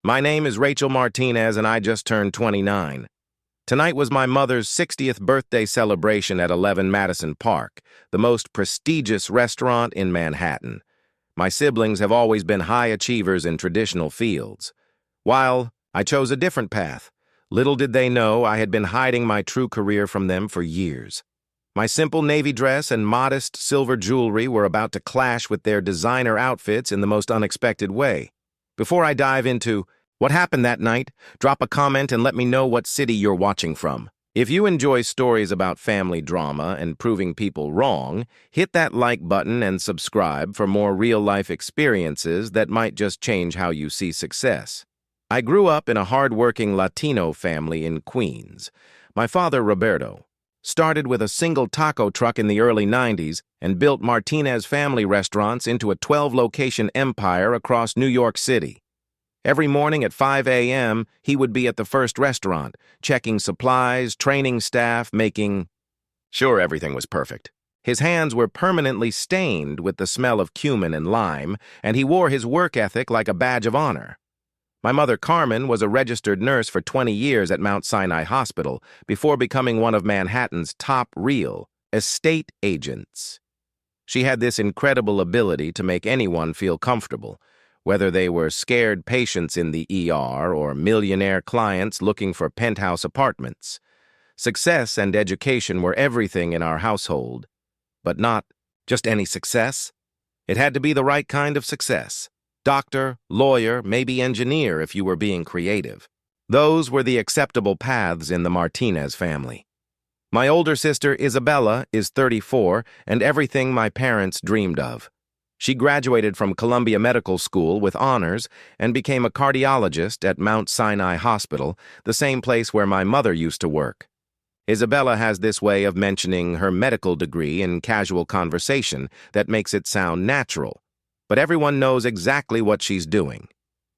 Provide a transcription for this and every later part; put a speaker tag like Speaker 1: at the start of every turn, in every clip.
Speaker 1: My name is Rachel Martinez and I just turned 29. Tonight was my mother's 60th birthday celebration at 11 Madison Park, the most prestigious restaurant in Manhattan. My siblings have always been high achievers in traditional fields. While I chose a different path, little did they know I had been hiding my true career from them for years. My simple navy dress and modest silver jewelry were about to clash with their designer outfits in the most unexpected way. Before I dive into what happened that night, drop a comment and let me know what city you're watching from. If you enjoy stories about family drama and proving people wrong, hit that like button and subscribe for more real-life experiences that might just change how you see success. I grew up in a hard-working Latino family in Queens. My father, Roberto, started with a single taco truck in the early 90s and built Martinez family restaurants into a 12-location empire across New York City. Every morning at 5 a.m., he would be at the first restaurant, checking supplies, training staff, making sure everything was perfect. His hands were permanently stained with the smell of cumin and lime, and he wore his work ethic like a badge of honor. My mother, Carmen, was a registered nurse for 20 years at Mount Sinai Hospital before becoming one of Manhattan's top real estate agents. She had this incredible ability to make anyone feel comfortable, whether they were scared patients in the ER or millionaire clients looking for penthouse apartments. Success and education were everything in our household, but not just any success. It had to be the right kind of success. Doctor, lawyer, maybe engineer if you were being creative. Those were the acceptable paths in the Martinez family. My older sister, Isabella, is 34 and everything my parents dreamed of. She graduated from Columbia Medical School with honors and became a cardiologist at Mount Sinai Hospital, the same place where my mother used to work. Isabella has this way of mentioning her medical degree in casual conversation that makes it sound natural, but everyone knows exactly what she's doing.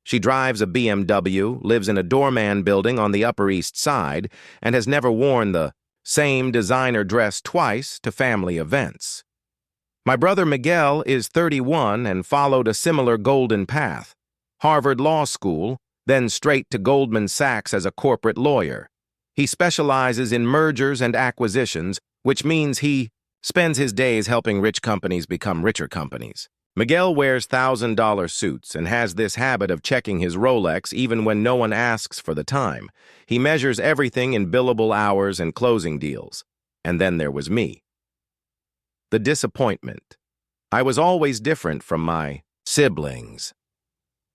Speaker 1: She drives a BMW, lives in a doorman building on the Upper East Side, and has never worn the same designer dress twice to family events. My brother Miguel is 31 and followed a similar golden path. Harvard Law School, then straight to Goldman Sachs as a corporate lawyer. He specializes in mergers and acquisitions, which means he spends his days helping rich companies become richer companies. Miguel wears $1,000 suits and has this habit of checking his Rolex even when no one asks for the time. He measures everything in billable hours and closing deals. And then there was me. The disappointment. I was always different from my siblings.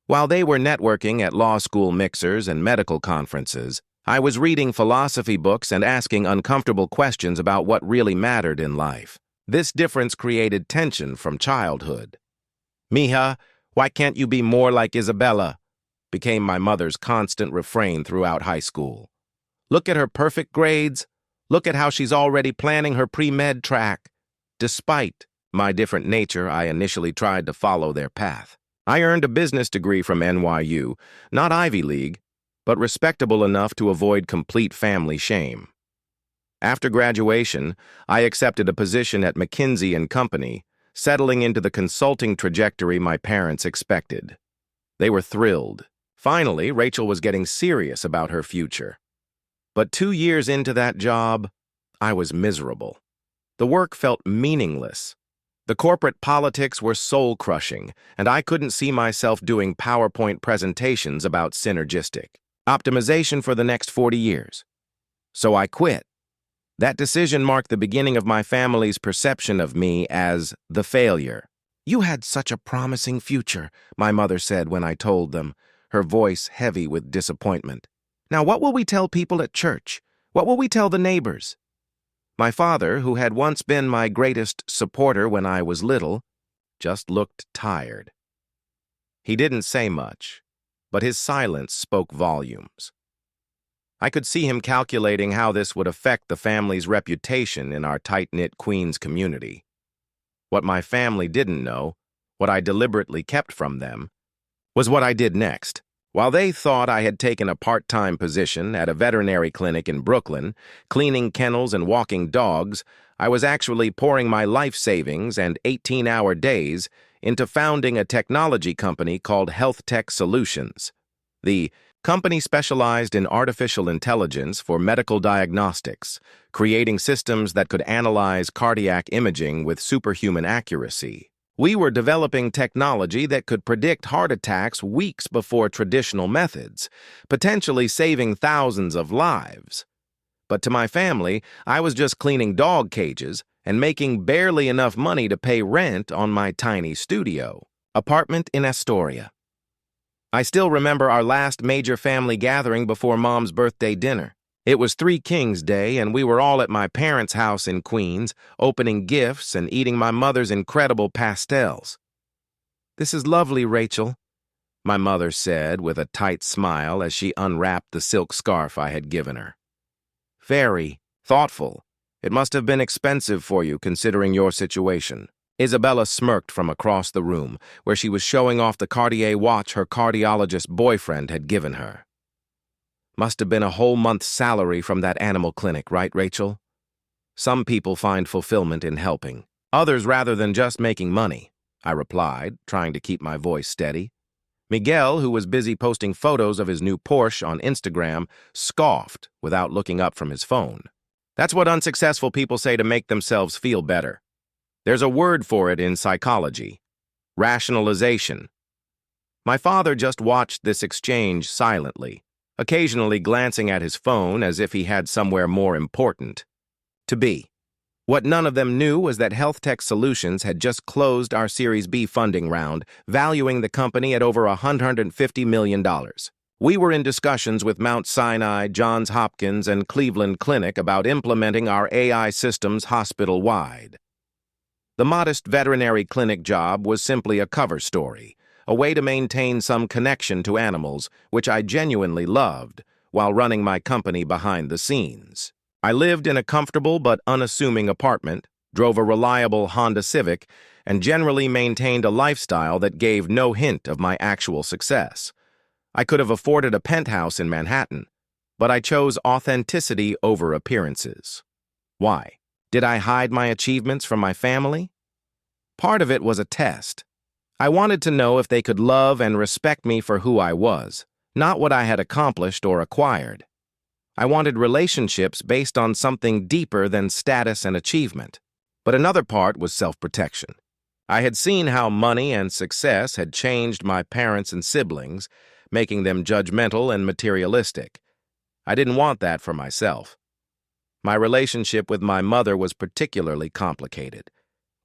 Speaker 1: While they were networking at law school mixers and medical conferences, I was reading philosophy books and asking uncomfortable questions about what really mattered in life. This difference created tension from childhood. "Mija, why can't you be more like Isabella?" became my mother's constant refrain throughout high school. "Look at her perfect grades. Look at how she's already planning her pre-med track." Despite my different nature, I initially tried to follow their path. I earned a business degree from NYU, not Ivy League, but respectable enough to avoid complete family shame. After graduation, I accepted a position at McKinsey & Company, settling into the consulting trajectory my parents expected. They were thrilled. Finally, Rachel was getting serious about her future. But 2 years into that job, I was miserable. The work felt meaningless. The corporate politics were soul-crushing, and I couldn't see myself doing PowerPoint presentations about synergistic optimization for the next 40 years. So I quit. That decision marked the beginning of my family's perception of me as the failure. "You had such a promising future," my mother said when I told them, her voice heavy with disappointment. "Now what will we tell people at church? What will we tell the neighbors?" My father, who had once been my greatest supporter when I was little, just looked tired. He didn't say much, but his silence spoke volumes. I could see him calculating how this would affect the family's reputation in our tight-knit Queens community. What my family didn't know, what I deliberately kept from them, was what I did next. While they thought I had taken a part-time position at a veterinary clinic in Brooklyn, cleaning kennels and walking dogs, I was actually pouring my life savings and 18-hour days into founding a technology company called Health Tech Solutions. The company specialized in artificial intelligence for medical diagnostics, creating systems that could analyze cardiac imaging with superhuman accuracy. We were developing technology that could predict heart attacks weeks before traditional methods, potentially saving thousands of lives. But to my family, I was just cleaning dog cages and making barely enough money to pay rent on my tiny studio apartment in Astoria. I still remember our last major family gathering before Mom's birthday dinner. It was Three Kings Day, and we were all at my parents' house in Queens, opening gifts and eating my mother's incredible pastels. "This is lovely, Rachel," my mother said with a tight smile as she unwrapped the silk scarf I had given her. "Very thoughtful. It must have been expensive for you, considering your situation." Isabella smirked from across the room, where she was showing off the Cartier watch her cardiologist boyfriend had given her. "Must have been a whole month's salary from that animal clinic, right, Rachel?" "Some people find fulfillment in helping, others rather than just making money," I replied, trying to keep my voice steady. Miguel, who was busy posting photos of his new Porsche on Instagram, scoffed without looking up from his phone. "That's what unsuccessful people say to make themselves feel better. There's a word for it in psychology: rationalization." My father just watched this exchange silently, occasionally glancing at his phone as if he had somewhere more important to be. What none of them knew was that Health Tech Solutions had just closed our Series B funding round, valuing the company at over $150 million. We were in discussions with Mount Sinai, Johns Hopkins, and Cleveland Clinic about implementing our AI systems hospital-wide. The modest veterinary clinic job was simply a cover story, a way to maintain some connection to animals, which I genuinely loved, while running my company behind the scenes. I lived in a comfortable but unassuming apartment, drove a reliable Honda Civic, and generally maintained a lifestyle that gave no hint of my actual success. I could have afforded a penthouse in Manhattan, but I chose authenticity over appearances. Why? Did I hide my achievements from my family? Part of it was a test. I wanted to know if they could love and respect me for who I was, not what I had accomplished or acquired. I wanted relationships based on something deeper than status and achievement. But another part was self-protection. I had seen how money and success had changed my parents and siblings, making them judgmental and materialistic. I didn't want that for myself. My relationship with my mother was particularly complicated.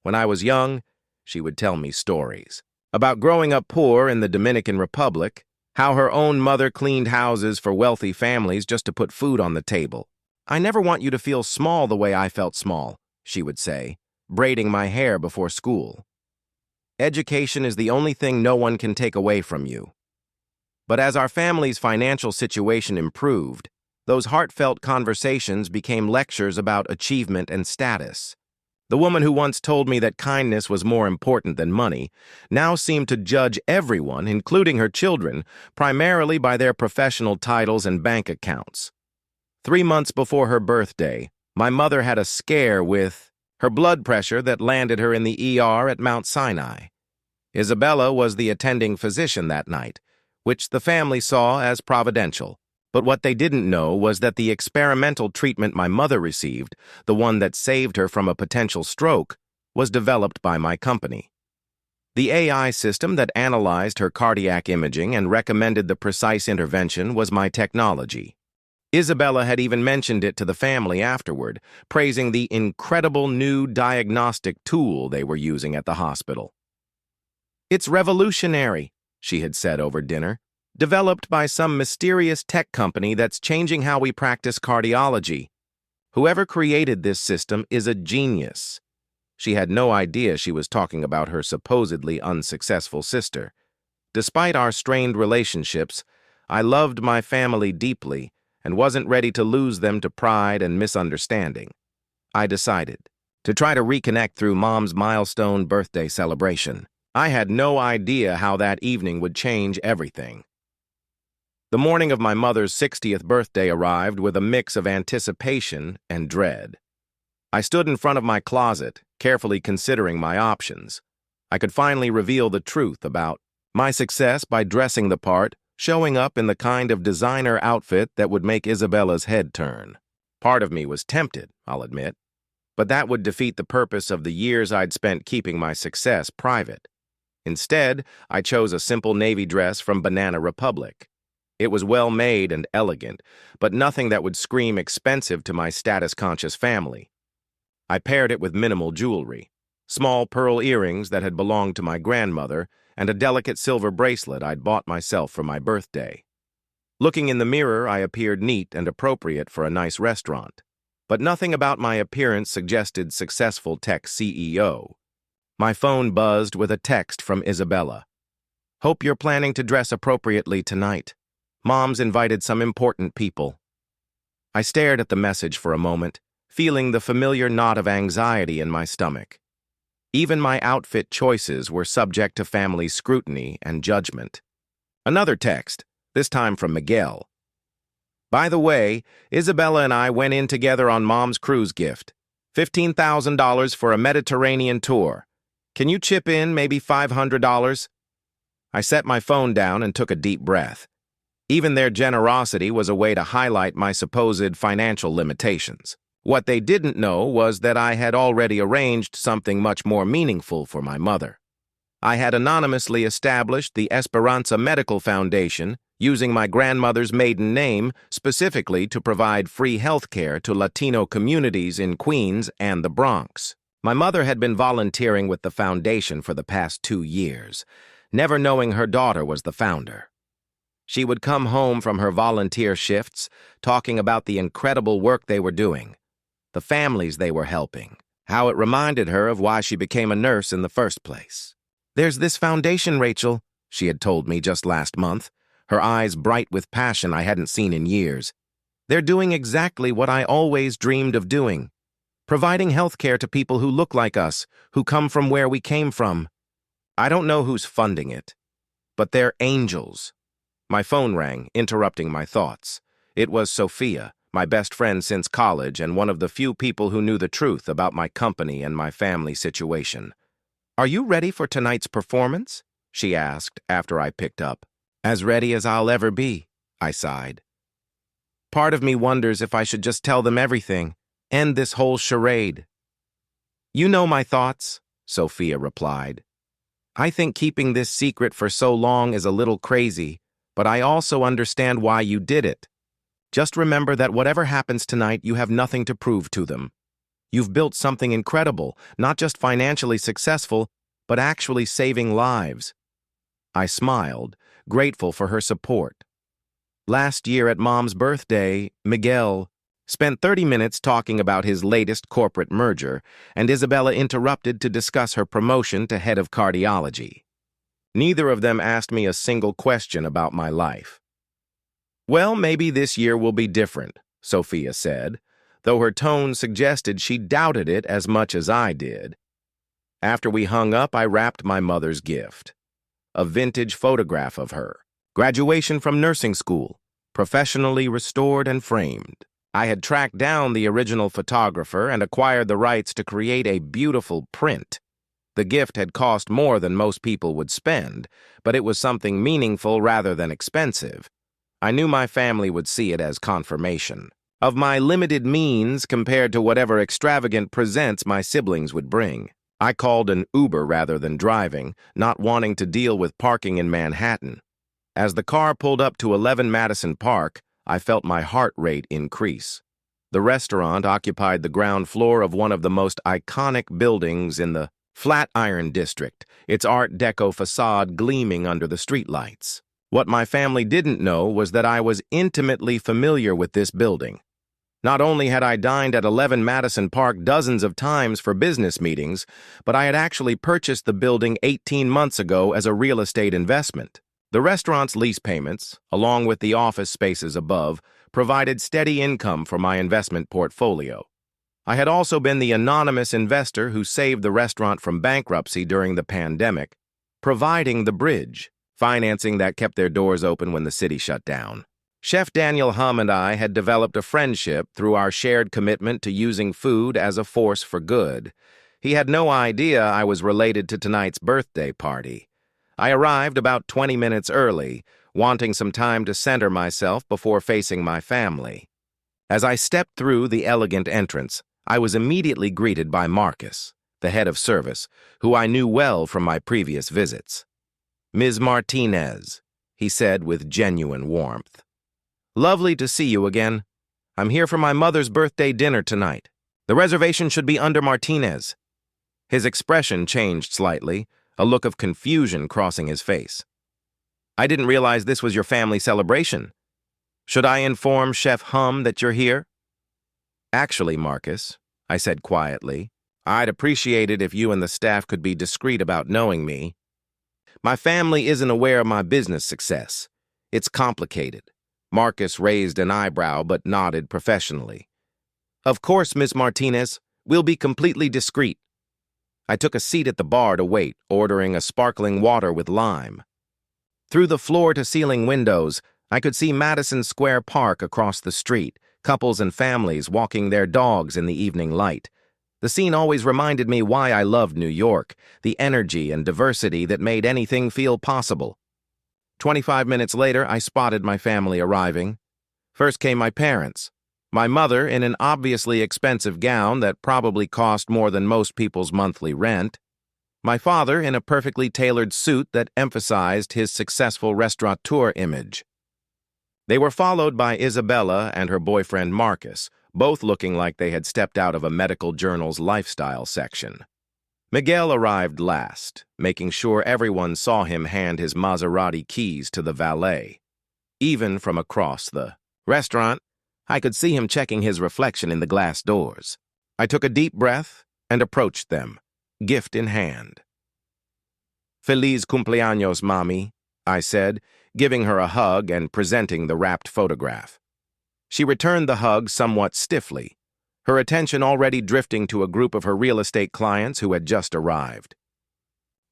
Speaker 1: When I was young, she would tell me stories about growing up poor in the Dominican Republic, how her own mother cleaned houses for wealthy families just to put food on the table. "I never want you to feel small the way I felt small," she would say, braiding my hair before school. "Education is the only thing no one can take away from you." But as our family's financial situation improved, those heartfelt conversations became lectures about achievement and status. The woman who once told me that kindness was more important than money now seemed to judge everyone, including her children, primarily by their professional titles and bank accounts. 3 months before her birthday, my mother had a scare with her blood pressure that landed her in the ER at Mount Sinai. Isabella was the attending physician that night, which the family saw as providential. But what they didn't know was that the experimental treatment my mother received, the one that saved her from a potential stroke, was developed by my company. The AI system that analyzed her cardiac imaging and recommended the precise intervention was my technology. Isabella had even mentioned it to the family afterward, praising the incredible new diagnostic tool they were using at the hospital. "It's revolutionary," she had said over dinner. "Developed by some mysterious tech company that's changing how we practice cardiology. Whoever created this system is a genius." She had no idea she was talking about her supposedly unsuccessful sister. Despite our strained relationships, I loved my family deeply and wasn't ready to lose them to pride and misunderstanding. I decided to try to reconnect through Mom's milestone birthday celebration. I had no idea how that evening would change everything. The morning of my mother's 60th birthday arrived with a mix of anticipation and dread. I stood in front of my closet, carefully considering my options. I could finally reveal the truth about my success by dressing the part, showing up in the kind of designer outfit that would make Isabella's head turn. Part of me was tempted, I'll admit, but that would defeat the purpose of the years I'd spent keeping my success private. Instead, I chose a simple navy dress from Banana Republic. It was well made and elegant, but nothing that would scream expensive to my status-conscious family. I paired it with minimal jewelry, small pearl earrings that had belonged to my grandmother, and a delicate silver bracelet I'd bought myself for my birthday. Looking in the mirror, I appeared neat and appropriate for a nice restaurant, but nothing about my appearance suggested successful tech CEO. My phone buzzed with a text from Isabella. "Hope you're planning to dress appropriately tonight. Mom's invited some important people." I stared at the message for a moment, feeling the familiar knot of anxiety in my stomach. Even my outfit choices were subject to family scrutiny and judgment. Another text, this time from Miguel. "By the way, Isabella and I went in together on Mom's cruise gift. $15,000 for a Mediterranean tour. Can you chip in maybe $500? I set my phone down and took a deep breath. Even their generosity was a way to highlight my supposed financial limitations. What they didn't know was that I had already arranged something much more meaningful for my mother. I had anonymously established the Esperanza Medical Foundation, using my grandmother's maiden name specifically to provide free health care to Latino communities in Queens and the Bronx. My mother had been volunteering with the foundation for the past 2 years, never knowing her daughter was the founder. She would come home from her volunteer shifts talking about the incredible work they were doing, the families they were helping, how it reminded her of why she became a nurse in the first place. "There's this foundation, Rachel," she had told me just last month, her eyes bright with passion I hadn't seen in years. "They're doing exactly what I always dreamed of doing, providing health care to people who look like us, who come from where we came from. I don't know who's funding it, but they're angels." My phone rang, interrupting my thoughts. It was Sophia, my best friend since college and one of the few people who knew the truth about my company and my family situation. "Are you ready for tonight's performance?" she asked after I picked up. "As ready as I'll ever be," I sighed. Part of me wonders if I should just tell them everything, end this whole charade. "You know my thoughts," Sophia replied. "I think keeping this secret for so long is a little crazy, but I also understand why you did it. Just remember that whatever happens tonight, you have nothing to prove to them. You've built something incredible, not just financially successful, but actually saving lives." I smiled, grateful for her support. Last year at Mom's birthday, Miguel spent 30 minutes talking about his latest corporate merger, and Isabella interrupted to discuss her promotion to head of cardiology. Neither of them asked me a single question about my life. "Well, maybe this year will be different," Sophia said, though her tone suggested she doubted it as much as I did. After we hung up, I wrapped my mother's gift. A vintage photograph of her. Graduation from nursing school, professionally restored and framed. I had tracked down the original photographer and acquired the rights to create a beautiful print. The gift had cost more than most people would spend, but it was something meaningful rather than expensive. I knew my family would see it as confirmation of my limited means compared to whatever extravagant presents my siblings would bring. I called an Uber rather than driving, not wanting to deal with parking in Manhattan. As the car pulled up to 11 Madison Park, I felt my heart rate increase. The restaurant occupied the ground floor of one of the most iconic buildings in the Flatiron District, its Art Deco facade gleaming under the streetlights. What my family didn't know was that I was intimately familiar with this building. Not only had I dined at 11 Madison Park dozens of times for business meetings, but I had actually purchased the building 18 months ago as a real estate investment. The restaurant's lease payments, along with the office spaces above, provided steady income for my investment portfolio. I had also been the anonymous investor who saved the restaurant from bankruptcy during the pandemic, providing the bridge, financing that kept their doors open when the city shut down. Chef Daniel Hum and I had developed a friendship through our shared commitment to using food as a force for good. He had no idea I was related to tonight's birthday party. I arrived about 20 minutes early, wanting some time to center myself before facing my family. As I stepped through the elegant entrance, I was immediately greeted by Marcus, the head of service, who I knew well from my previous visits. "Ms. Martinez," he said with genuine warmth. "Lovely to see you again. I'm here for my mother's birthday dinner tonight. The reservation should be under Martinez." His expression changed slightly, a look of confusion crossing his face. "I didn't realize this was your family celebration. Should I inform Chef Hum that you're here?" "Actually, Marcus," I said quietly, "I'd appreciate it if you and the staff could be discreet about knowing me. My family isn't aware of my business success. It's complicated." Marcus raised an eyebrow but nodded professionally. "Of course, Miss Martinez. We'll be completely discreet." I took a seat at the bar to wait, ordering a sparkling water with lime. Through the floor-to-ceiling windows, I could see Madison Square Park across the street, couples and families walking their dogs in the evening light. The scene always reminded me why I loved New York, the energy and diversity that made anything feel possible. 25 minutes later, I spotted my family arriving. First came my parents. My mother in an obviously expensive gown that probably cost more than most people's monthly rent. My father in a perfectly tailored suit that emphasized his successful restaurateur image. They were followed by Isabella and her boyfriend Marcus, both looking like they had stepped out of a medical journal's lifestyle section. Miguel arrived last, making sure everyone saw him hand his Maserati keys to the valet. Even from across the restaurant, I could see him checking his reflection in the glass doors. I took a deep breath and approached them, gift in hand. "Feliz cumpleaños, Mommy," I said, giving her a hug and presenting the wrapped photograph. She returned the hug somewhat stiffly, her attention already drifting to a group of her real estate clients who had just arrived.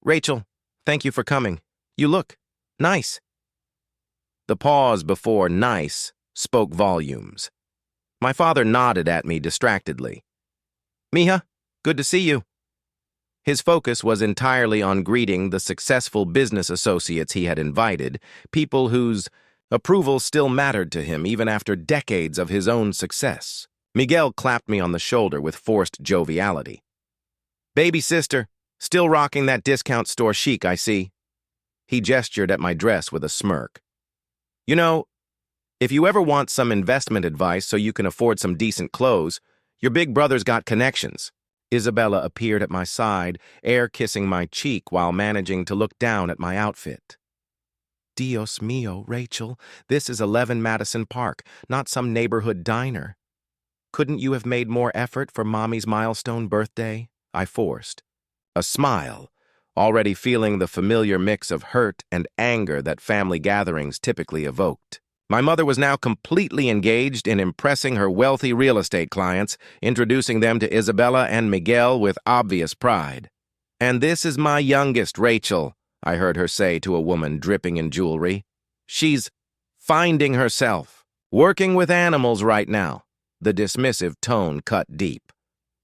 Speaker 1: "Rachel, thank you for coming. You look nice." The pause before nice spoke volumes. My father nodded at me distractedly. "Mija, good to see you." His focus was entirely on greeting the successful business associates he had invited, people whose approval still mattered to him even after decades of his own success. Miguel clapped me on the shoulder with forced joviality. "Baby sister, still rocking that discount store chic, I see." He gestured at my dress with a smirk. "You know, if you ever want some investment advice so you can afford some decent clothes, your big brother's got connections." Isabella appeared at my side, air-kissing my cheek while managing to look down at my outfit. "Dios mío, Rachel, this is 11 Madison Park, not some neighborhood diner. Couldn't you have made more effort for Mommy's milestone birthday?" I forced. A smile, already feeling the familiar mix of hurt and anger that family gatherings typically evoked. My mother was now completely engaged in impressing her wealthy real estate clients, introducing them to Isabella and Miguel with obvious pride. "And this is my youngest, Rachel," I heard her say to a woman dripping in jewelry. "She's finding herself, working with animals right now." The dismissive tone cut deep.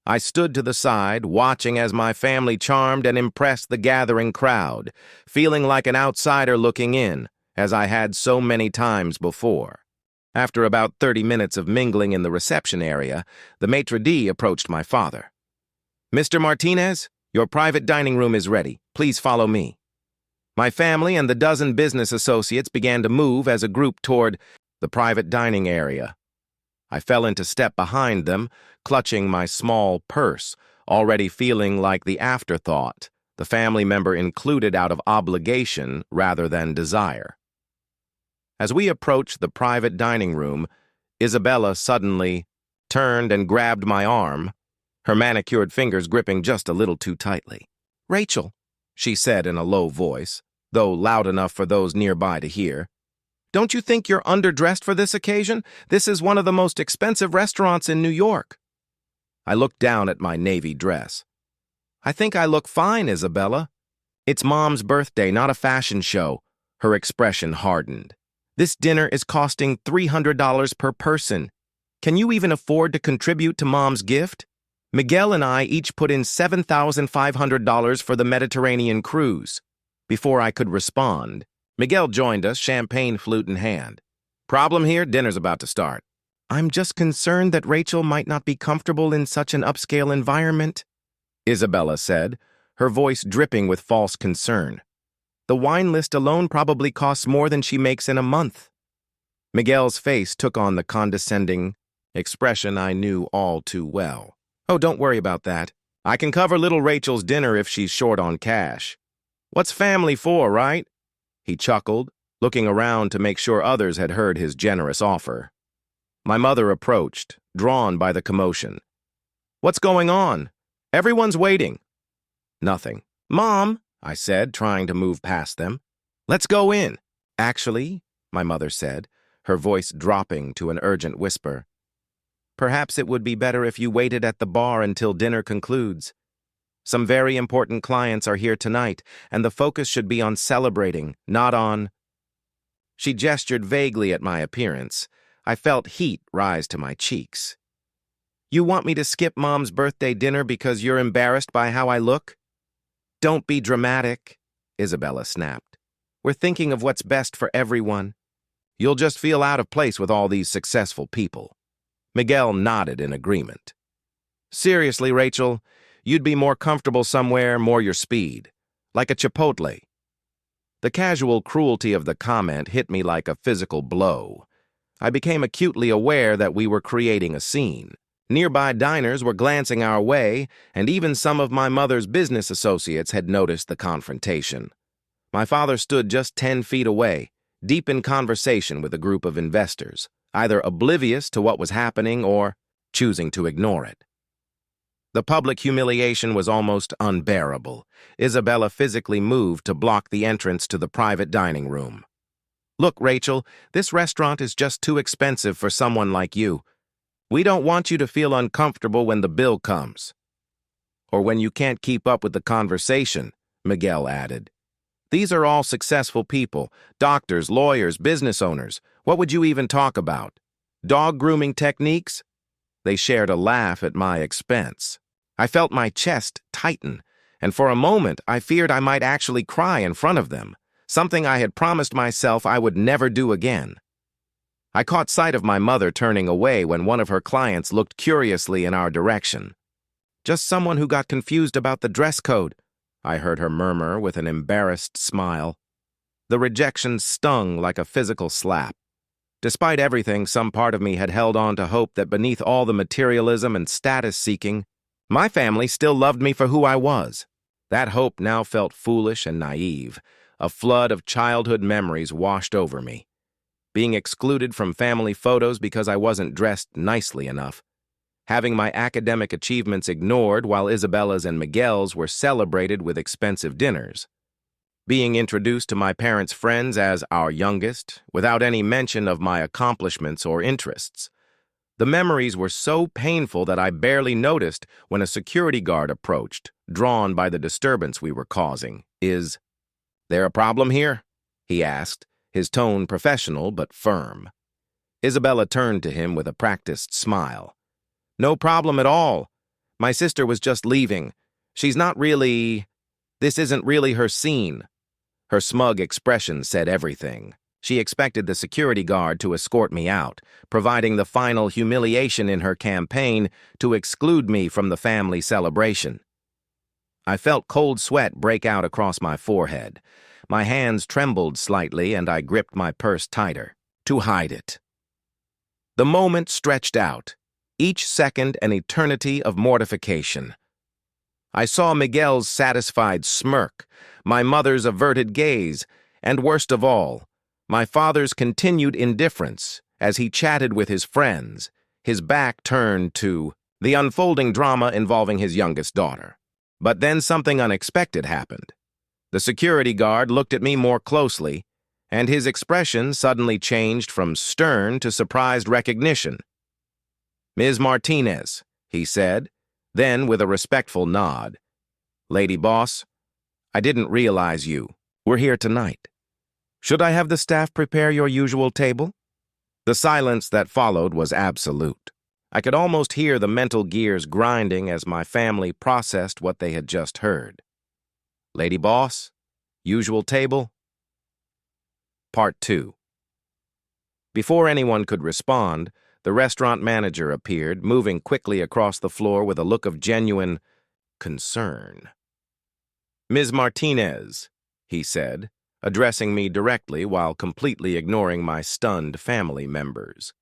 Speaker 1: I stood to the side, watching as my family charmed and impressed the gathering crowd, feeling like an outsider looking in, as I had so many times before. After about 30 minutes of mingling in the reception area, the maitre d' approached my father. "Mr. Martinez, your private dining room is ready. Please follow me." My family and the dozen business associates began to move as a group toward the private dining area. I fell into step behind them, clutching my small purse, already feeling like the afterthought, the family member included out of obligation rather than desire. As we approached the private dining room, Isabella suddenly turned and grabbed my arm, her manicured fingers gripping just a little too tightly. "Rachel," she said in a low voice, though loud enough for those nearby to hear, "don't you think you're underdressed for this occasion? This is one of the most expensive restaurants in New York." I looked down at my navy dress. "I think I look fine, Isabella." "It's Mom's birthday, not a fashion show." Her expression hardened. "This dinner is costing $300 per person. Can you even afford to contribute to Mom's gift? Miguel and I each put in $7,500 for the Mediterranean cruise." Before I could respond, Miguel joined us, champagne flute in hand. Problem here, dinner's about to start. I'm just concerned that Rachel might not be comfortable in such an upscale environment, Isabella said, her voice dripping with false concern. The wine list alone probably costs more than she makes in a month. Miguel's face took on the condescending expression I knew all too well. Oh, don't worry about that. I can cover little Rachel's dinner if she's short on cash. What's family for, right? He chuckled, looking around to make sure others had heard his generous offer. My mother approached, drawn by the commotion. What's going on? Everyone's waiting. Nothing. Mom, I said, trying to move past them. Let's go in. Actually, my mother said, her voice dropping to an urgent whisper. Perhaps it would be better if you waited at the bar until dinner concludes. Some very important clients are here tonight, and the focus should be on celebrating, not on... She gestured vaguely at my appearance. I felt heat rise to my cheeks. You want me to skip Mom's birthday dinner because you're embarrassed by how I look? Don't be dramatic, Isabella snapped. We're thinking of what's best for everyone. You'll just feel out of place with all these successful people. Miguel nodded in agreement. Seriously, Rachel, you'd be more comfortable somewhere more your speed, like a Chipotle. The casual cruelty of the comment hit me like a physical blow. I became acutely aware that we were creating a scene. Nearby diners were glancing our way, and even some of my mother's business associates had noticed the confrontation. My father stood just 10 feet away, deep in conversation with a group of investors, either oblivious to what was happening or choosing to ignore it. The public humiliation was almost unbearable. Isabella physically moved to block the entrance to the private dining room. Look, Rachel, this restaurant is just too expensive for someone like you. We don't want you to feel uncomfortable when the bill comes. Or when you can't keep up with the conversation, Miguel added. These are all successful people, doctors, lawyers, business owners. What would you even talk about? Dog grooming techniques? They shared a laugh at my expense. I felt my chest tighten, and for a moment I feared I might actually cry in front of them, something I had promised myself I would never do again. I caught sight of my mother turning away when one of her clients looked curiously in our direction. Just someone who got confused about the dress code, I heard her murmur with an embarrassed smile. The rejection stung like a physical slap. Despite everything, some part of me had held on to hope that beneath all the materialism and status-seeking, my family still loved me for who I was. That hope now felt foolish and naive. A flood of childhood memories washed over me. Being excluded from family photos because I wasn't dressed nicely enough. Having my academic achievements ignored while Isabella's and Miguel's were celebrated with expensive dinners. Being introduced to my parents' friends as our youngest, without any mention of my accomplishments or interests. The memories were so painful that I barely noticed when a security guard approached, drawn by the disturbance we were causing. Is there a problem here? He asked, his tone professional but firm. Isabella turned to him with a practiced smile. No problem at all. My sister was just leaving. She's not really... This isn't really her scene. Her smug expression said everything. She expected the security guard to escort me out, providing the final humiliation in her campaign to exclude me from the family celebration. I felt cold sweat break out across my forehead. My hands trembled slightly and I gripped my purse tighter, to hide it. The moment stretched out, each second an eternity of mortification. I saw Miguel's satisfied smirk, my mother's averted gaze, and worst of all, my father's continued indifference as he chatted with his friends, his back turned to the unfolding drama involving his youngest daughter. But then something unexpected happened. The security guard looked at me more closely, and his expression suddenly changed from stern to surprised recognition. Ms. Martinez, he said, then with a respectful nod. Lady Boss, I didn't realize you were here tonight. Should I have the staff prepare your usual table? The silence that followed was absolute. I could almost hear the mental gears grinding as my family processed what they had just heard. Lady Boss, usual table? Part 2. Before anyone could respond, the restaurant manager appeared, moving quickly across the floor with a look of genuine concern. "Ms. Martinez," he said, addressing me directly while completely ignoring my stunned family members.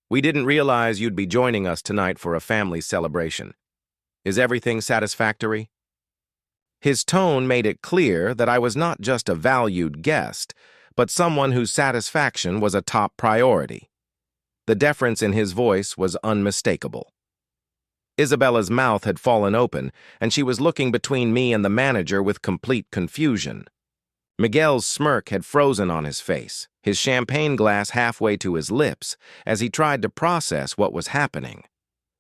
Speaker 1: "We didn't realize you'd be joining us tonight for a family celebration. Is everything satisfactory?" His tone made it clear that I was not just a valued guest, but someone whose satisfaction was a top priority. The deference in his voice was unmistakable. Isabella's mouth had fallen open, and she was looking between me and the manager with complete confusion. Miguel's smirk had frozen on his face, his champagne glass halfway to his lips, as he tried to process what was happening.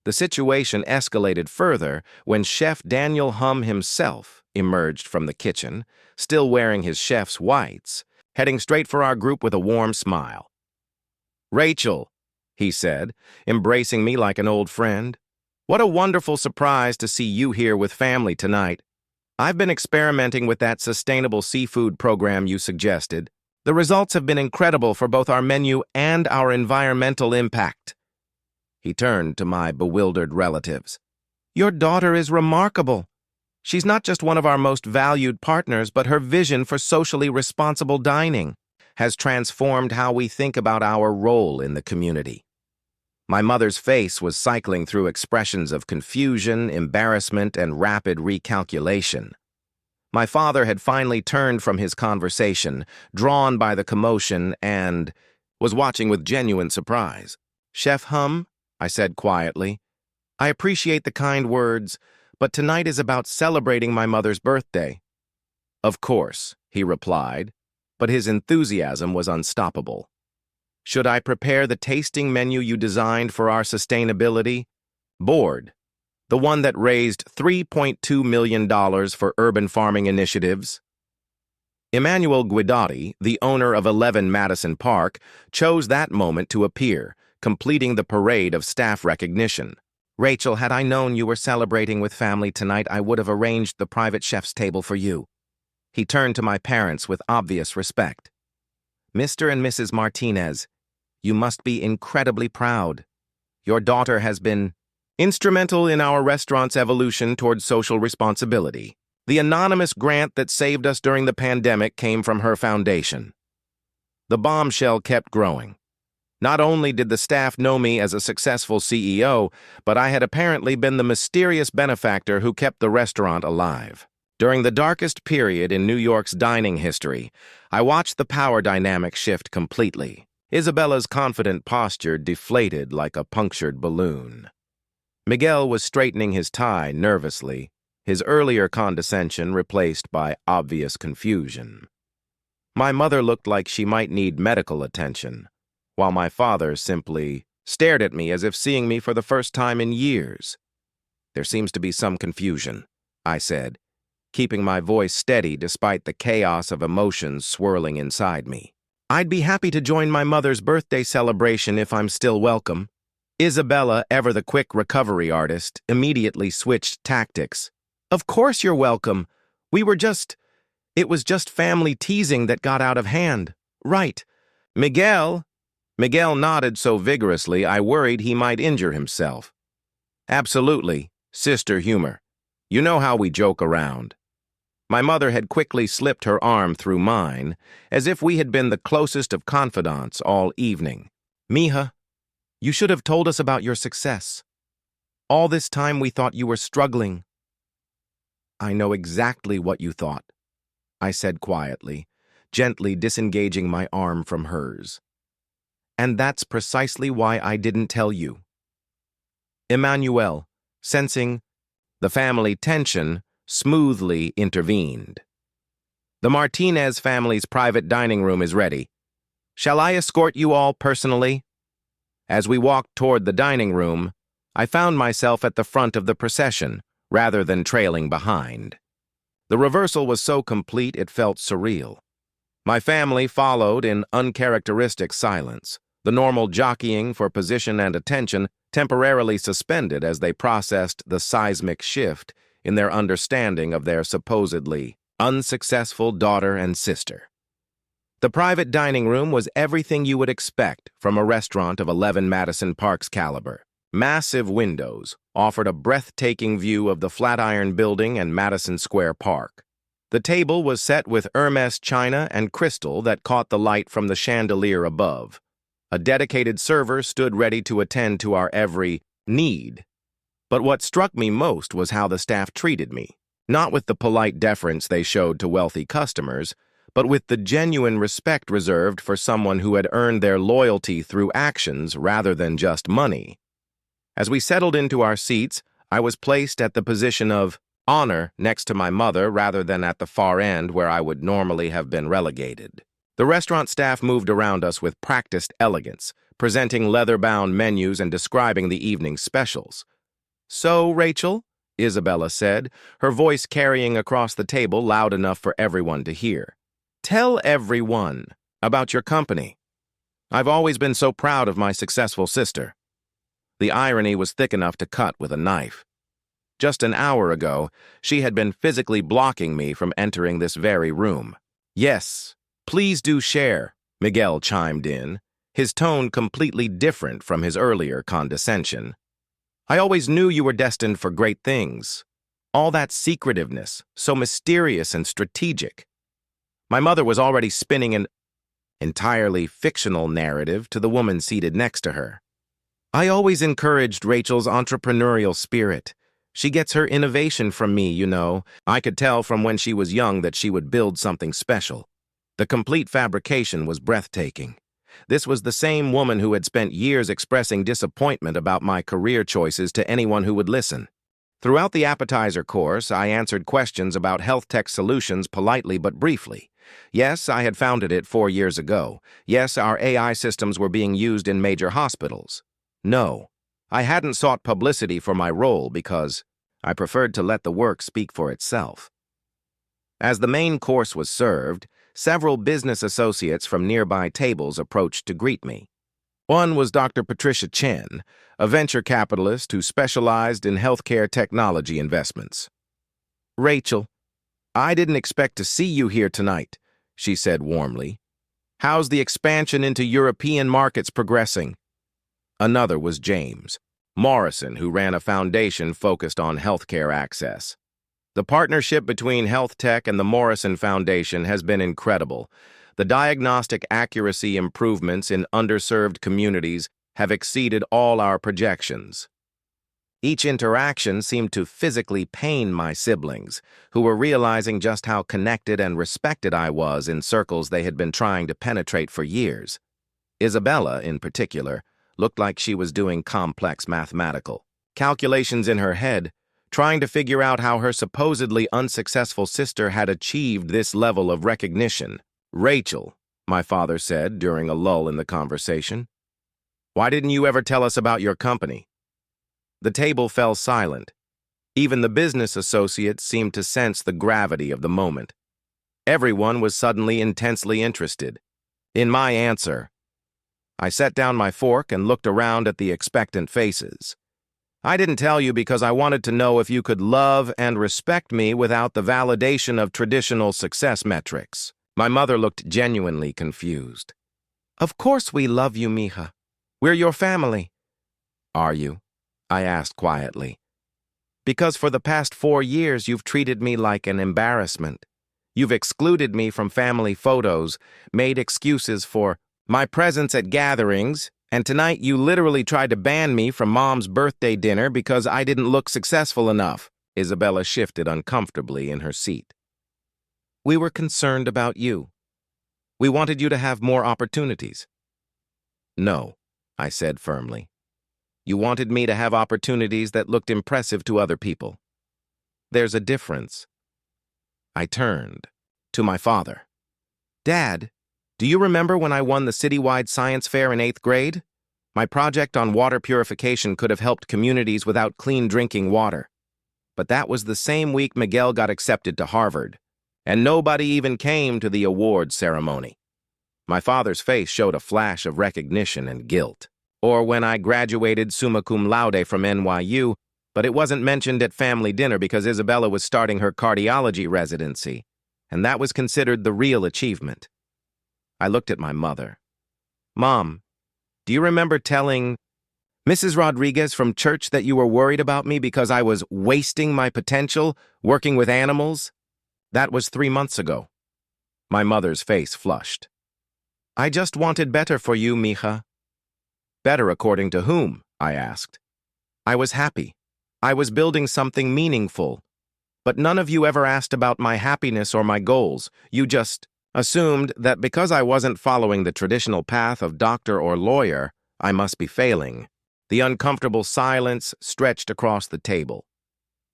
Speaker 1: The situation escalated further when Chef Daniel Hum himself emerged from the kitchen, still wearing his chef's whites, heading straight for our group with a warm smile. "Rachel," he said, embracing me like an old friend, "what a wonderful surprise to see you here with family tonight. I've been experimenting with that sustainable seafood program you suggested. The results have been incredible for both our menu and our environmental impact." He turned to my bewildered relatives. "Your daughter is remarkable. She's not just one of our most valued partners, but her vision for socially responsible dining has transformed how we think about our role in the community." My mother's face was cycling through expressions of confusion, embarrassment, and rapid recalculation. My father had finally turned from his conversation, drawn by the commotion, and was watching with genuine surprise. "Chef Hum," I said quietly, "I appreciate the kind words, but tonight is about celebrating my mother's birthday." "Of course," he replied, but his enthusiasm was unstoppable. "Should I prepare the tasting menu you designed for our sustainability board, the one that raised $3.2 million for urban farming initiatives?" Emmanuel Guidotti, the owner of 11 Madison Park, chose that moment to appear, completing the parade of staff recognition. "Rachel, had I known you were celebrating with family tonight, I would have arranged the private chef's table for you." He turned to my parents with obvious respect. "Mr. and Mrs. Martinez, you must be incredibly proud. Your daughter has been instrumental in our restaurant's evolution towards social responsibility. The anonymous grant that saved us during the pandemic came from her foundation." The bombshell kept growing. Not only did the staff know me as a successful CEO, but I had apparently been the mysterious benefactor who kept the restaurant alive. During the darkest period in New York's dining history, I watched the power dynamic shift completely. Isabella's confident posture deflated like a punctured balloon. Miguel was straightening his tie nervously, his earlier condescension replaced by obvious confusion. My mother looked like she might need medical attention, while my father simply stared at me as if seeing me for the first time in years. "There seems to be some confusion," I said, keeping my voice steady despite the chaos of emotions swirling inside me. "I'd be happy to join my mother's birthday celebration if I'm still welcome." Isabella, ever the quick recovery artist, immediately switched tactics. "Of course you're welcome. It was just family teasing that got out of hand. Right. Miguel?" Miguel nodded so vigorously I worried he might injure himself. "Absolutely, sister humor. You know how we joke around." My mother had quickly slipped her arm through mine, as if we had been the closest of confidants all evening. "Mija, you should have told us about your success. All this time we thought you were struggling." "I know exactly what you thought," I said quietly, gently disengaging my arm from hers. "And that's precisely why I didn't tell you." Emmanuel, sensing the family tension, smoothly intervened. "The Martinez family's private dining room is ready. Shall I escort you all personally?" As we walked toward the dining room, I found myself at the front of the procession, rather than trailing behind. The reversal was so complete it felt surreal. My family followed in uncharacteristic silence, the normal jockeying for position and attention temporarily suspended as they processed the seismic shift in their understanding of their supposedly unsuccessful daughter and sister. The private dining room was everything you would expect from a restaurant of 11 Madison Park's caliber. Massive windows offered a breathtaking view of the Flatiron Building and Madison Square Park. The table was set with Hermes china and crystal that caught the light from the chandelier above. A dedicated server stood ready to attend to our every need. But what struck me most was how the staff treated me, not with the polite deference they showed to wealthy customers, but with the genuine respect reserved for someone who had earned their loyalty through actions rather than just money. As we settled into our seats, I was placed at the position of honor next to my mother rather than at the far end where I would normally have been relegated. The restaurant staff moved around us with practiced elegance, presenting leather-bound menus and describing the evening's specials. "So, Rachel," Isabella said, her voice carrying across the table loud enough for everyone to hear, "tell everyone about your company. I've always been so proud of my successful sister." The irony was thick enough to cut with a knife. Just an hour ago, she had been physically blocking me from entering this very room. "Yes, please do share," Miguel chimed in, his tone completely different from his earlier condescension. "I always knew you were destined for great things. All that secretiveness, so mysterious and strategic." My mother was already spinning an entirely fictional narrative to the woman seated next to her. "I always encouraged Rachel's entrepreneurial spirit. She gets her innovation from me, you know. I could tell from when she was young that she would build something special." The complete fabrication was breathtaking. This was the same woman who had spent years expressing disappointment about my career choices to anyone who would listen. Throughout the appetizer course, I answered questions about health tech solutions politely but briefly. Yes, I had founded it 4 years ago. Yes, our AI systems were being used in major hospitals. No, I hadn't sought publicity for my role because I preferred to let the work speak for itself. As the main course was served, several business associates from nearby tables approached to greet me. One was Dr. Patricia Chen, a venture capitalist who specialized in healthcare technology investments. "Rachel, I didn't expect to see you here tonight," she said warmly. "How's the expansion into European markets progressing?" Another was James Morrison, who ran a foundation focused on healthcare access. The partnership between Health Tech and the Morrison Foundation has been incredible. The diagnostic accuracy improvements in underserved communities have exceeded all our projections. Each interaction seemed to physically pain my siblings, who were realizing just how connected and respected I was in circles they had been trying to penetrate for years. Isabella, in particular, looked like she was doing complex mathematical calculations in her head, trying to figure out how her supposedly unsuccessful sister had achieved this level of recognition. "Rachel," my father said during a lull in the conversation, "why didn't you ever tell us about your company?" The table fell silent. Even the business associates seemed to sense the gravity of the moment. Everyone was suddenly intensely interested in my answer. I set down my fork and looked around at the expectant faces. "I didn't tell you because I wanted to know if you could love and respect me without the validation of traditional success metrics." My mother looked genuinely confused. "Of course we love you, mija. We're your family." "Are you?" I asked quietly. "Because for the past 4 years you've treated me like an embarrassment. You've excluded me from family photos, made excuses for my presence at gatherings, and tonight you literally tried to ban me from Mom's birthday dinner because I didn't look successful enough." Isabella shifted uncomfortably in her seat. "We were concerned about you. We wanted you to have more opportunities." "No," I said firmly. "You wanted me to have opportunities that looked impressive to other people. There's a difference." I turned to my father. "Dad, do you remember when I won the citywide science fair in 8th grade? My project on water purification could have helped communities without clean drinking water. But that was the same week Miguel got accepted to Harvard, and nobody even came to the awards ceremony." My father's face showed a flash of recognition and guilt. "Or when I graduated summa cum laude from NYU, but it wasn't mentioned at family dinner because Isabella was starting her cardiology residency, and that was considered the real achievement." I looked at my mother. Mom, do you remember telling Mrs. Rodriguez from church that you were worried about me because I was wasting my potential working with animals? That was 3 months ago. My mother's face flushed. I just wanted better for you, mija. Better according to whom? I asked. I was happy. I was building something meaningful. But none of you ever asked about my happiness or my goals. You just assumed that because I wasn't following the traditional path of doctor or lawyer, I must be failing. The uncomfortable silence stretched across the table.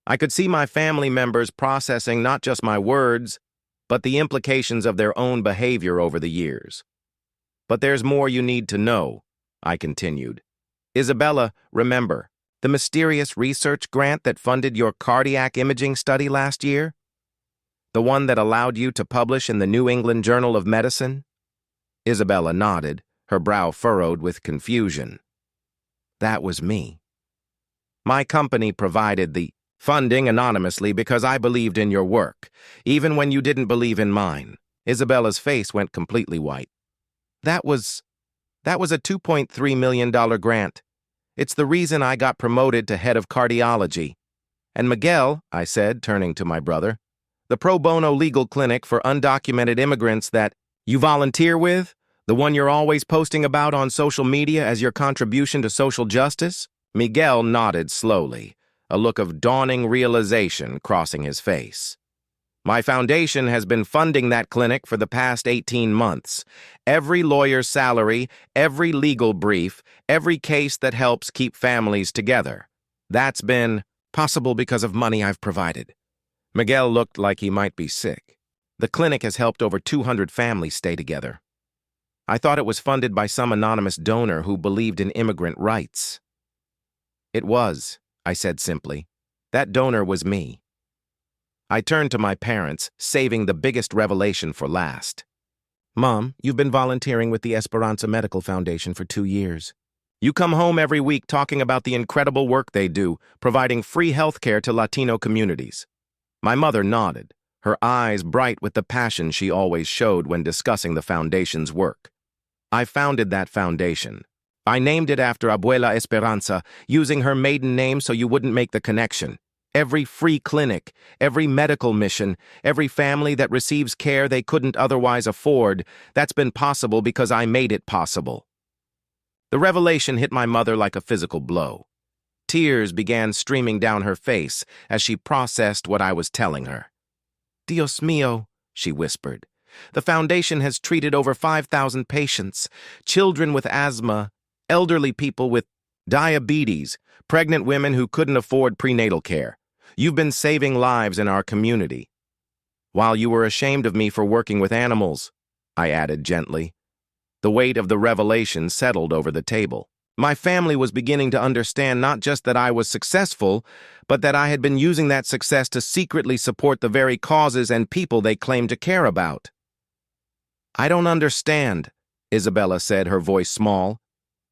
Speaker 1: I could see my family members processing not just my words, but the implications of their own behavior over the years. But there's more you need to know, I continued. Isabella, remember, the mysterious research grant that funded your cardiac imaging study last year? The one that allowed you to publish in the New England Journal of Medicine? Isabella nodded, her brow furrowed with confusion. That was me. My company provided the funding anonymously because I believed in your work, even when you didn't believe in mine. Isabella's face went completely white. That was a $2.3 million grant. It's the reason I got promoted to head of cardiology. And Miguel, I said, turning to my brother, the pro bono legal clinic for undocumented immigrants that you volunteer with, the one you're always posting about on social media as your contribution to social justice? Miguel nodded slowly, a look of dawning realization crossing his face. My foundation has been funding that clinic for the past 18 months. Every lawyer's salary, every legal brief, every case that helps keep families together. That's been possible because of money I've provided. Miguel looked like he might be sick. The clinic has helped over 200 families stay together. I thought it was funded by some anonymous donor who believed in immigrant rights. It was, I said simply. That donor was me. I turned to my parents, saving the biggest revelation for last. Mom, you've been volunteering with the Esperanza Medical Foundation for 2 years. You come home every week talking about the incredible work they do, providing free health care to Latino communities. My mother nodded, her eyes bright with the passion she always showed when discussing the foundation's work. I founded that foundation. I named it after Abuela Esperanza, using her maiden name so you wouldn't make the connection. Every free clinic, every medical mission, every family that receives care they couldn't otherwise afford, that's been possible because I made it possible. The revelation hit my mother like a physical blow. Tears began streaming down her face as she processed what I was telling her. Dios mío, she whispered. The foundation has treated over 5,000 patients, children with asthma, elderly people with diabetes, pregnant women who couldn't afford prenatal care. You've been saving lives in our community. While you were ashamed of me for working with animals, I added gently. The weight of the revelation settled over the table. My family was beginning to understand not just that I was successful, but that I had been using that success to secretly support the very causes and people they claimed to care about. I don't understand, Isabella said, her voice small.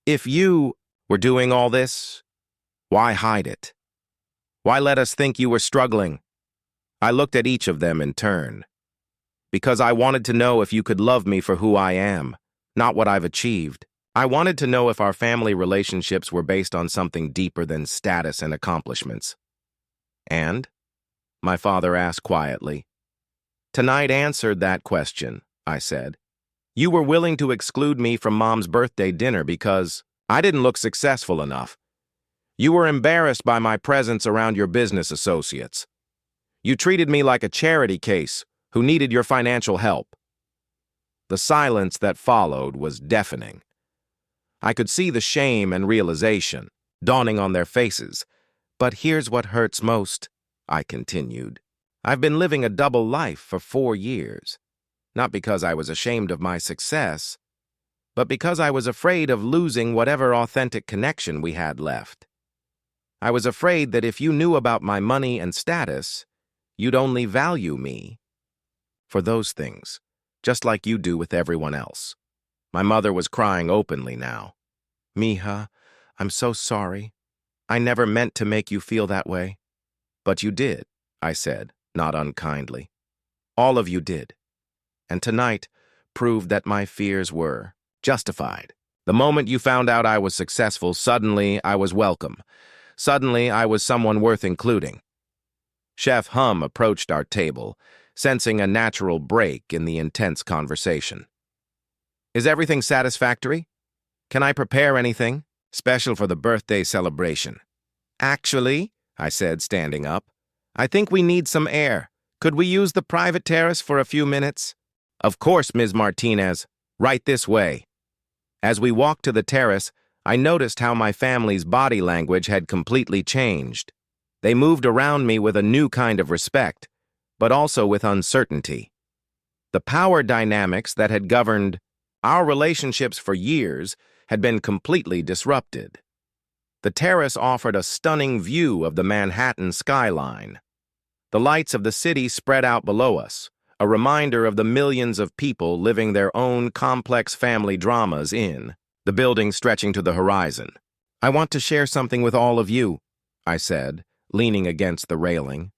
Speaker 1: If you were doing all this, why hide it? Why let us think you were struggling? I looked at each of them in turn. Because I wanted to know if you could love me for who I am, not what I've achieved. I wanted to know if our family relationships were based on something deeper than status and accomplishments. And? My father asked quietly. Tonight answered that question, I said. You were willing to exclude me from Mom's birthday dinner because I didn't look successful enough. You were embarrassed by my presence around your business associates. You treated me like a charity case who needed your financial help. The silence that followed was deafening. I could see the shame and realization dawning on their faces. But here's what hurts most, I continued. I've been living a double life for 4 years, not because I was ashamed of my success, but because I was afraid of losing whatever authentic connection we had left. I was afraid that if you knew about my money and status, you'd only value me for those things, just like you do with everyone else. My mother was crying openly now. Mija, I'm so sorry. I never meant to make you feel that way. But you did, I said, not unkindly. All of you did. And tonight, proved that my fears were justified. The moment you found out I was successful, suddenly I was welcome. Suddenly I was someone worth including. Chef Hum approached our table, sensing a natural break in the intense conversation. Is everything satisfactory? Can I prepare anything special for the birthday celebration? Actually, I said, standing up, I think we need some air. Could we use the private terrace for a few minutes? Of course, Ms. Martinez. Right this way. As we walked to the terrace, I noticed how my family's body language had completely changed. They moved around me with a new kind of respect, but also with uncertainty. The power dynamics that had governed our relationships for years had been completely disrupted. The terrace offered a stunning view of the Manhattan skyline. The lights of the city spread out below us, a reminder of the millions of people living their own complex family dramas in the building stretching to the horizon. I want to share something with all of you, I said, leaning against the railing.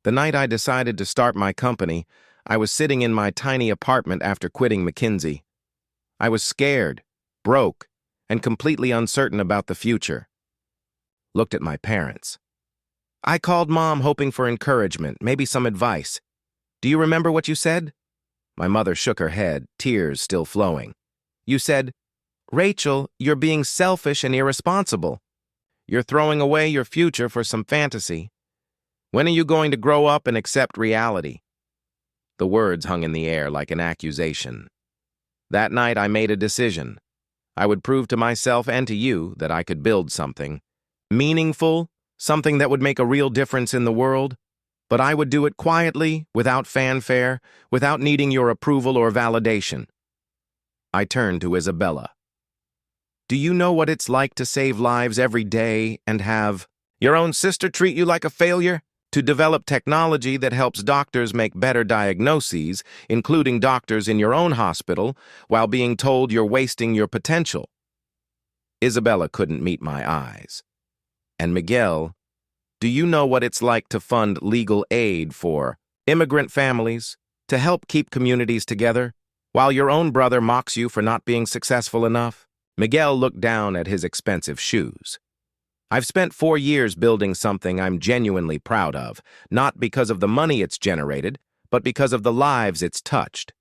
Speaker 1: The night I decided to start my company, I was sitting in my tiny apartment after quitting McKinsey. I was scared, broke, and completely uncertain about the future. Looked at my parents. I called Mom hoping for encouragement, maybe some advice. Do you remember what you said? My mother shook her head, tears still flowing. You said, Rachel, you're being selfish and irresponsible. You're throwing away your future for some fantasy. When are you going to grow up and accept reality? The words hung in the air like an accusation. That night I made a decision. I would prove to myself and to you that I could build something meaningful, something that would make a real difference in the world, but I would do it quietly, without fanfare, without needing your approval or validation. I turned to Isabella. Do you know what it's like to save lives every day and have your own sister treat you like a failure? To develop technology that helps doctors make better diagnoses, including doctors in your own hospital, while being told you're wasting your potential. Isabella couldn't meet my eyes. And Miguel, do you know what it's like to fund legal aid for immigrant families, to help keep communities together, while your own brother mocks you for not being successful enough? Miguel looked down at his expensive shoes. I've spent 4 years building something I'm genuinely proud of, not because of the money it's generated, but because of the lives it's touched.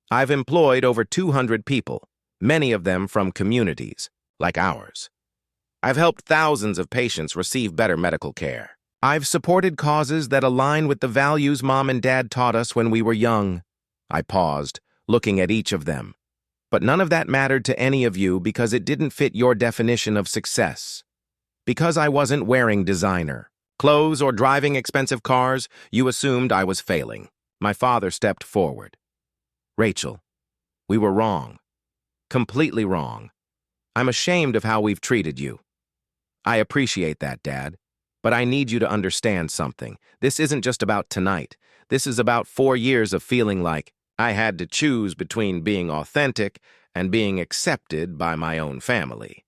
Speaker 1: I've employed over 200 people, many of them from communities like ours. I've helped thousands of patients receive better medical care. I've supported causes that align with the values Mom and Dad taught us when we were young. I paused, looking at each of them. But none of that mattered to any of you because it didn't fit your definition of success. Because I wasn't wearing designer clothes or driving expensive cars, you assumed I was failing. My father stepped forward. Rachel, we were wrong. Completely wrong. I'm ashamed of how we've treated you. I appreciate that, Dad, but I need you to understand something. This isn't just about tonight. This is about 4 years of feeling like I had to choose between being authentic and being accepted by my own family.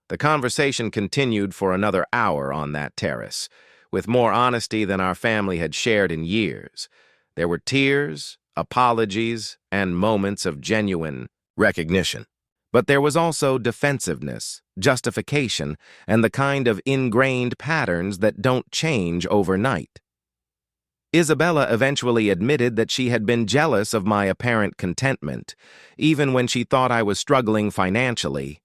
Speaker 1: The conversation continued for another hour on that terrace, with more honesty than our family had shared in years. There were tears, apologies, and moments of genuine recognition. But there was also defensiveness, justification, and the kind of ingrained patterns that don't change overnight. Isabella eventually admitted that she had been jealous of my apparent contentment, even when she thought I was struggling financially.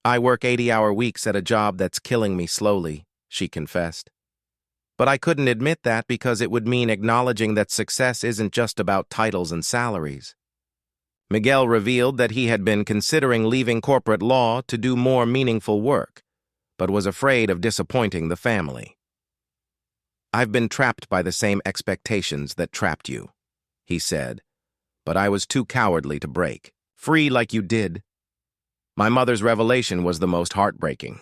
Speaker 1: I work 80-hour weeks at a job that's killing me slowly, she confessed. But I couldn't admit that because it would mean acknowledging that success isn't just about titles and salaries. Miguel revealed that he had been considering leaving corporate law to do more meaningful work, but was afraid of disappointing the family. I've been trapped by the same expectations that trapped you, he said, but I was too cowardly to break, free like you did. My mother's revelation was the most heartbreaking.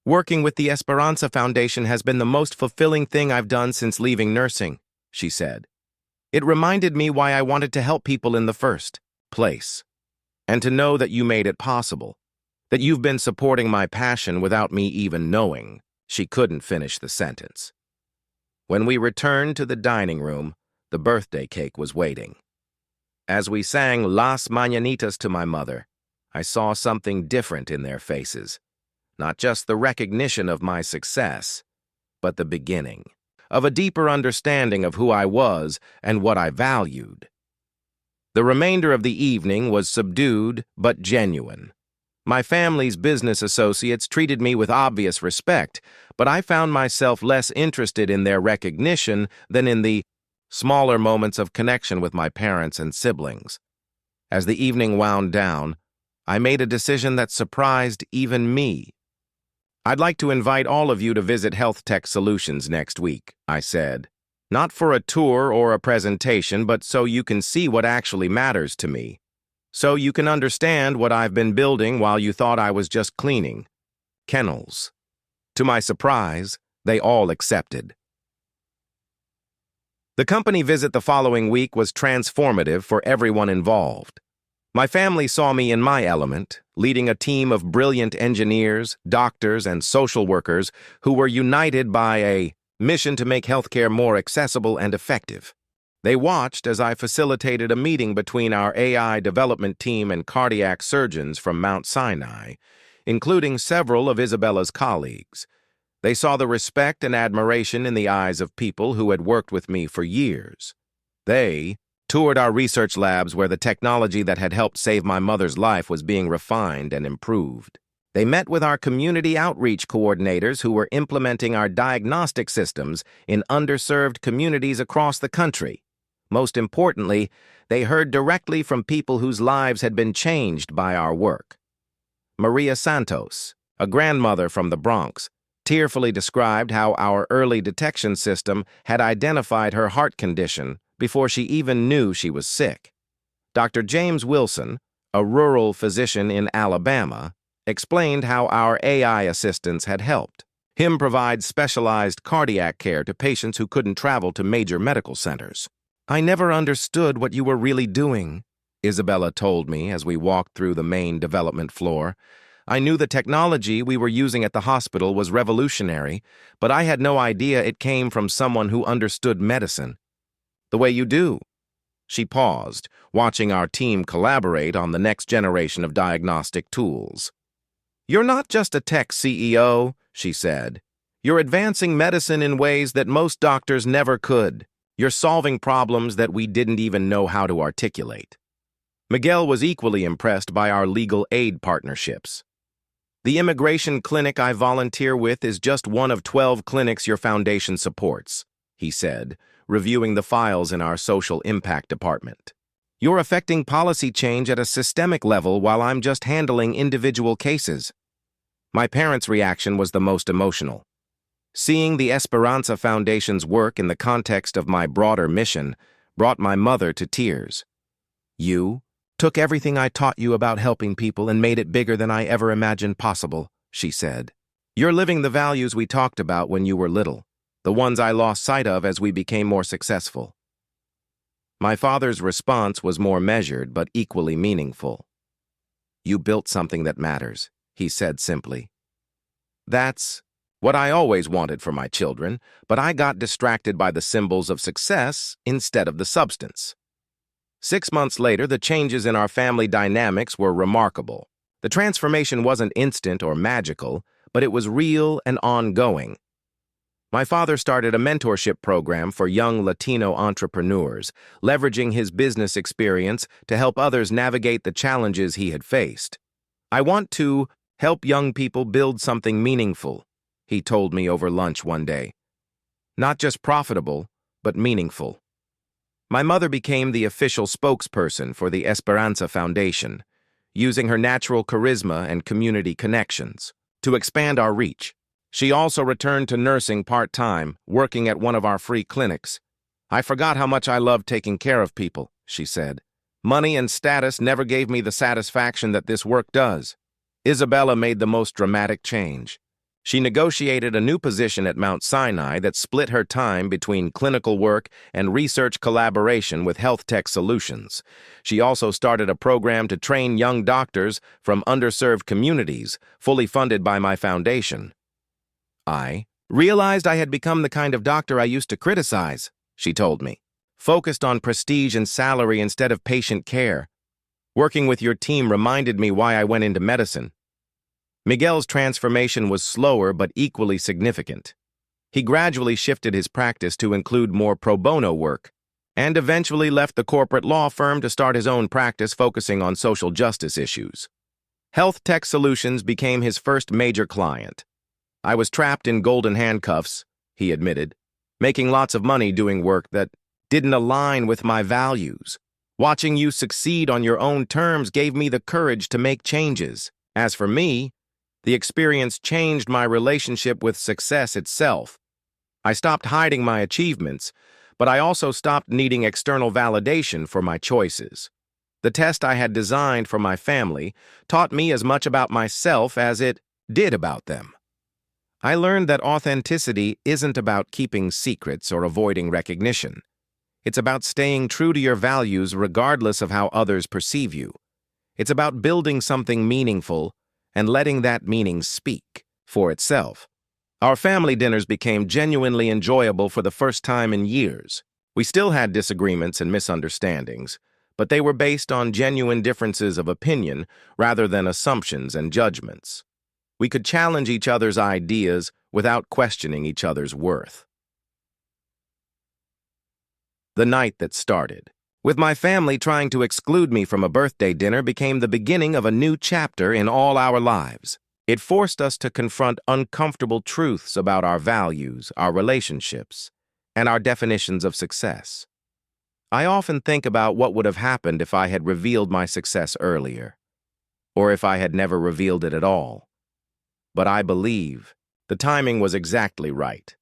Speaker 1: Working with the Esperanza Foundation has been the most fulfilling thing I've done since leaving nursing, she said. It reminded me why I wanted to help people in the first place, and to know that you made it possible, that you've been supporting my passion without me even knowing. She couldn't finish the sentence. When we returned to the dining room, the birthday cake was waiting. As we sang Las Mañanitas to my mother, I saw something different in their faces. Not just the recognition of my success, but the beginning of a deeper understanding of who I was and what I valued. The remainder of the evening was subdued but genuine. My family's business associates treated me with obvious respect, but I found myself less interested in their recognition than in the smaller moments of connection with my parents and siblings. As the evening wound down, I made a decision that surprised even me. "I'd like to invite all of you to visit Health Tech Solutions next week," I said. "Not for a tour or a presentation, but so you can see what actually matters to me. So you can understand what I've been building while you thought I was just cleaning kennels." To my surprise, they all accepted. The company visit the following week was transformative for everyone involved. My family saw me in my element, leading a team of brilliant engineers, doctors, and social workers who were united by a mission to make healthcare more accessible and effective. They watched as I facilitated a meeting between our AI development team and cardiac surgeons from Mount Sinai, including several of Isabella's colleagues. They saw the respect and admiration in the eyes of people who had worked with me for years. They toured our research labs where the technology that had helped save my mother's life was being refined and improved. They met with our community outreach coordinators who were implementing our diagnostic systems in underserved communities across the country. Most importantly, they heard directly from people whose lives had been changed by our work. Maria Santos, a grandmother from the Bronx, tearfully described how our early detection system had identified her heart condition before she even knew she was sick. Dr. James Wilson, a rural physician in Alabama, explained how our AI assistants had helped him provide specialized cardiac care to patients who couldn't travel to major medical centers. "I never understood what you were really doing," Isabella told me as we walked through the main development floor. "I knew the technology we were using at the hospital was revolutionary, but I had no idea it came from someone who understood medicine. The way you do." She paused, watching our team collaborate on the next generation of diagnostic tools. "You're not just a tech CEO," she said. "You're advancing medicine in ways that most doctors never could. You're solving problems that we didn't even know how to articulate." Miguel was equally impressed by our legal aid partnerships. "The immigration clinic I volunteer with is just one of 12 clinics your foundation supports," he said, reviewing the files in our social impact department. "You're affecting policy change at a systemic level while I'm just handling individual cases." My parents' reaction was the most emotional. Seeing the Esperanza Foundation's work in the context of my broader mission brought my mother to tears. "You took everything I taught you about helping people and made it bigger than I ever imagined possible," she said. "You're living the values we talked about when you were little, the ones I lost sight of as we became more successful." My father's response was more measured but equally meaningful. "You built something that matters," he said simply. "That's what I always wanted for my children, but I got distracted by the symbols of success instead of the substance." 6 months later, the changes in our family dynamics were remarkable. The transformation wasn't instant or magical, but it was real and ongoing. My father started a mentorship program for young Latino entrepreneurs, leveraging his business experience to help others navigate the challenges he had faced. "I want to help young people build something meaningful," he told me over lunch one day. "Not just profitable, but meaningful." My mother became the official spokesperson for the Esperanza Foundation, using her natural charisma and community connections to expand our reach. She also returned to nursing part-time, working at one of our free clinics. "I forgot how much I loved taking care of people," she said. "Money and status never gave me the satisfaction that this work does." Isabella made the most dramatic change. She negotiated a new position at Mount Sinai that split her time between clinical work and research collaboration with Health Tech Solutions. She also started a program to train young doctors from underserved communities, fully funded by my foundation. "I realized I had become the kind of doctor I used to criticize," she told me. focused on prestige and salary instead of patient care. Working with your team reminded me why I went into medicine. Miguel's transformation was slower but equally significant. He gradually shifted his practice to include more pro bono work, and eventually left the corporate law firm to start his own practice focusing on social justice issues. Health Tech Solutions became his first major client. I was trapped in golden handcuffs, he admitted, making lots of money doing work that didn't align with my values. Watching you succeed on your own terms gave me the courage to make changes. As for me, the experience changed my relationship with success itself. I stopped hiding my achievements, but I also stopped needing external validation for my choices. The test I had designed for my family taught me as much about myself as it did about them. I learned that authenticity isn't about keeping secrets or avoiding recognition. It's about staying true to your values regardless of how others perceive you. It's about building something meaningful and letting that meaning speak for itself. Our family dinners became genuinely enjoyable for the first time in years. We still had disagreements and misunderstandings, but they were based on genuine differences of opinion rather than assumptions and judgments. We could challenge each other's ideas without questioning each other's worth. The night that started, with my family trying to exclude me from a birthday dinner, became the beginning of a new chapter in all our lives. It forced us to confront uncomfortable truths about our values, our relationships, and our definitions of success. I often think about what would have happened if I had revealed my success earlier, or if I had never revealed it at all. But I believe the timing was exactly right.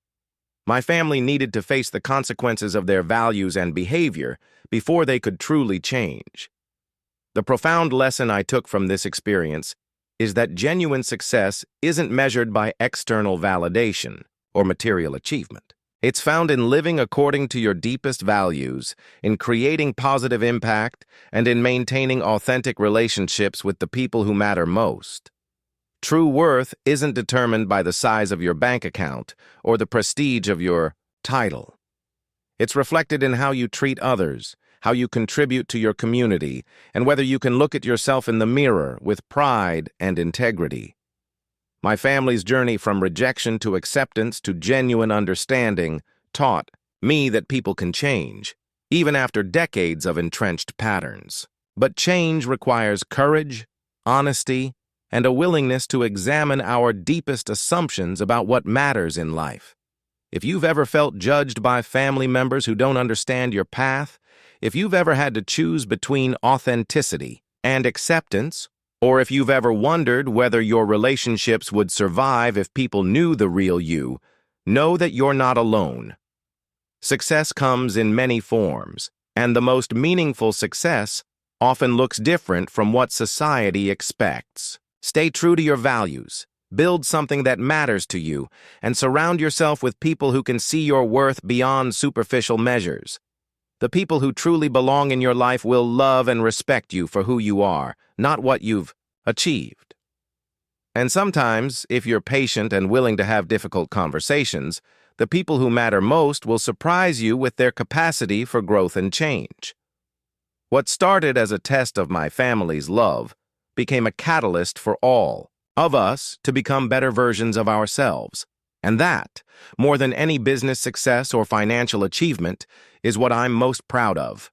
Speaker 1: My family needed to face the consequences of their values and behavior before they could truly change. The profound lesson I took from this experience is that genuine success isn't measured by external validation or material achievement. It's found in living according to your deepest values, in creating positive impact, and in maintaining authentic relationships with the people who matter most. True worth isn't determined by the size of your bank account or the prestige of your title. It's reflected in how you treat others, how you contribute to your community, and whether you can look at yourself in the mirror with pride and integrity. My family's journey from rejection to acceptance to genuine understanding taught me that people can change, even after decades of entrenched patterns. But change requires courage, honesty, and a willingness to examine our deepest assumptions about what matters in life. If you've ever felt judged by family members who don't understand your path, if you've ever had to choose between authenticity and acceptance, or if you've ever wondered whether your relationships would survive if people knew the real you, know that you're not alone. Success comes in many forms, and the most meaningful success often looks different from what society expects. Stay true to your values, build something that matters to you, and surround yourself with people who can see your worth beyond superficial measures. The people who truly belong in your life will love and respect you for who you are, not what you've achieved. And sometimes, if you're patient and willing to have difficult conversations, the people who matter most will surprise you with their capacity for growth and change. What started as a test of my family's love became a catalyst for all of us to become better versions of ourselves. And that, more than any business success or financial achievement, is what I'm most proud of.